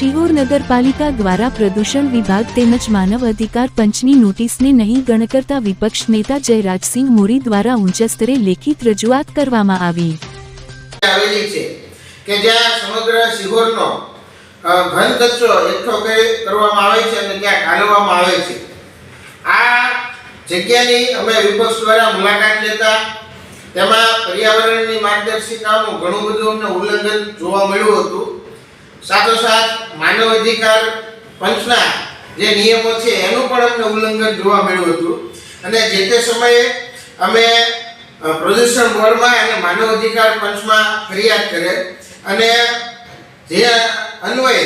શિહોર નગરપાલિકા દ્વારા પ્રદૂષણ વિભાગ તેમજ માનવ અધિકાર પંચની નોટિસને નહીં ગણકરતા વિપક્ષ નેતા જયરાજસિંહ મોરી દ્વારા ઉચ્ચ સ્તરે લેખિત રજૂઆત કરવામાં આવી છે કે જ્યાં સમગ્ર શિહોરનો ઘન કચરો એકઠો કરવામાં આવે છે અને ત્યાં ઠાલવવામાં આવે છે। આ જગ્યાની અમે વિપક્ષ દ્વારા મુલાકાત લેતા તેમાં પર્યાવરણની માર્ગદર્શિકાનું ઘણું બધું અમને ઉલ્લંઘન જોવા મળ્યું હતું। સાથોસાથ માનવ અધિકાર પંચના જે નિયમો છે એનું પણ અમને ઉલ્લંઘન જોવા મળ્યું હતું અને જે તે સમયે અમે પ્રદૂષણ બોર્ડમાં અને માનવ અધિકાર પંચમાં ફરિયાદ કરે અને જે અન્વયે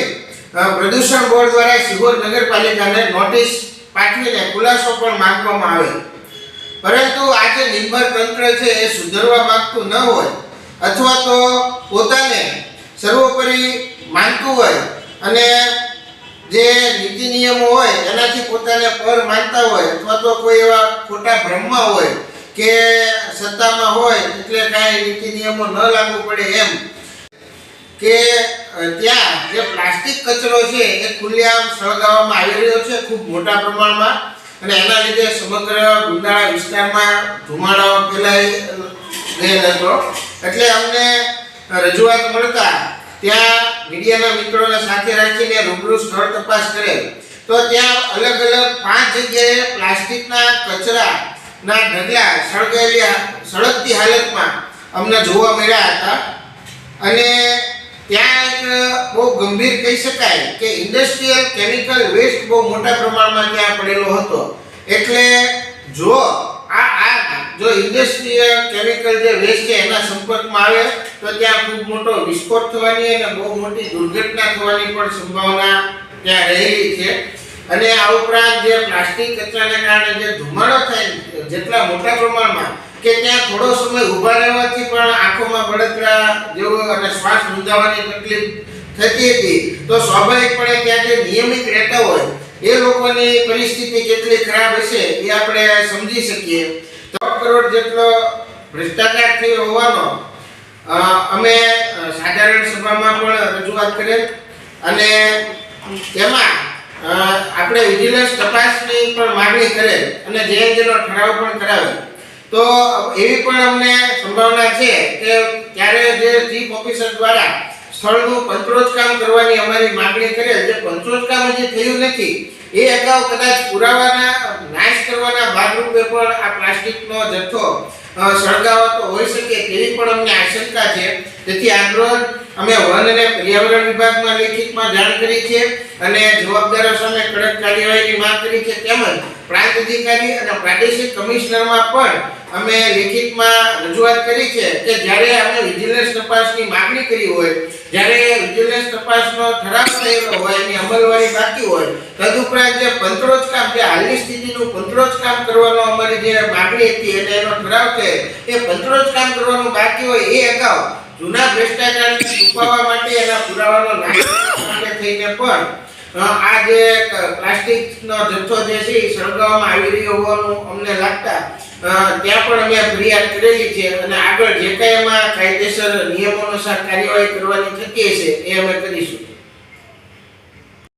પ્રદૂષણ બોર્ડ દ્વારા શિહોર નગરપાલિકાને નોટિસ પાઠવીને ખુલાસો પણ માંગવામાં આવે, પરંતુ આજે નિર્ભર તંત્ર છે એ સુધરવા માંગતું ન હોય અથવા તો પોતાને સર્વોપરી માનતું હોય અને જે નીતિ નિયમો હોય એનાથી પોતાને પર માનતા હોય અથવા તો કોઈ એવા ખોટા ભ્રમમાં હોય કે સત્તામાં હોય એટલે કાંઈ નીતિ નિયમો ન લાગુ પડે એમ કે ત્યાં જે પ્લાસ્ટિક કચરો છે એ ખુલ્લેઆમ સળગાવવામાં આવી રહ્યો છે ખૂબ મોટા પ્રમાણમાં અને એના લીધે સમગ્ર ગુંદાળા વિસ્તારમાં ધુમાડો ફેલાઈ ગયેલ હતો। એટલે અમને રજૂઆત મળતા ત્યાં મીડિયાના મિત્રોને સાથે રાખીને રૂબરૂ સ્થળ તપાસ કરે તો ત્યાં અલગ અલગ 5 જગ્યાએ પ્લાસ્ટિકના કચરાના ઢગલા સળગતી હાલતમાં અમને જોવા મળ્યા હતા અને ત્યાં એક બહુ ગંભીર કહી શકાય કે ઇન્ડસ્ટ્રીયલ કેમિકલ વેસ્ટ બહુ મોટા પ્રમાણમાં ત્યાં પડેલો હતો। એટલે જો જો ઇન્ડસ્ટ્રીયલ કેમિકલ જે વેસ્ટ છે એના સંપર્કમાં આવે તો ત્યાં ખૂબ મોટો વિસ્ફોટ થવાની અને બહુ મોટી દુર્ઘટના થવાની પણ સંભાવના ત્યાં રહેલી છે અને આ ઉપરાંત જે પ્લાસ્ટિક કચરાને કારણે જે ધુમાડો થાય જેટલા મોટા પ્રમાણમાં કે ત્યાં થોડો સમય ઊભા રહેવાથી પણ આંખોમાં બળતરા જેવું અને શ્વાસ રૂંધાવાની તકલીફ થતી હતી તો સ્વાભાવિકપણે ત્યાં જે નિયમિત રહેતા હોય એ લોકોની પરિસ્થિતિ કેટલી ખરાબ હશે એ આપણે સમજી શકીએ। 3 કરોડ જેટલો ભ્રષ્ટાચાર થયો હોવાનો અમે સાધારણ સભામાં પણ રજૂઆત કરેલ અને તેમાં આપણે વિજિલન્સ તપાસની પણ માંગણી કરેલ અને જે અંગેનો ઠરાવ પણ કરાવેલ। તો એવી પણ અમને સંભાવના છે કે ત્યારે જે ચીફ ઓફિસર દ્વારા સ્થળનું પંચરોજકામ કરવાની અમારી માંગણી કરેલ જે પંચરોજકામ હજી થયું નથી એ અગાઉ કદાચ પુરાવાના નાશ કરવાના ભાગરૂપે પણ આ પ્લાસ્ટિકનો જથ્થો સળગાવાતો હોઈ શકે તેવી પણ અમને આશંકા છે। તેથી આજરોજ અમે વન અને પર્યાવરણ વિભાગમાં લેખિતમાં જાણ કરી છે અને જવાબદારો સામે કડક કાર્યવાહીની માંગ કરી છે તેમજ પ્રાંત અધિકારી અને પ્રાદેશિક કમિશનરમાં પણ અમે લેખિતમાં રજૂઆત કરી છે કે જ્યારે અમે વિજિલન્સ તપાસની માંગણી કરી હોય જ્યારે વિજિલન્સ તપાસનો ઠરાવ થયેલો હોય એની અમલવારી બાકી હોય તદુપરાંત જે પંચરોજકામ જે હાલની સ્થિતિનું પંચરોજકામ કરવાનો અમારી જે માંગણી હતી અને એનો ઠરાવ છે એ પંચરોજકામ કરવાનું બાકી હોય એ અગાઉ જૂના ભ્રષ્ટાચારને છુપાવવા માટે એના પુરાવાનો નાશ માટે થઈને પણ આ જે પ્લાસ્ટિકનો જથ્થો જે છે એ સળગાવવામાં આવી રહ્યો હોવાનું અમને લાગતા ત્યાં પણ અમે ફરિયાદ કરેલી છે અને આગળ જે કાંઈ એમાં કાયદેસર નિયમો અનુસાર કાર્યવાહી કરવાની થતી હશે એ અમે કરીશું।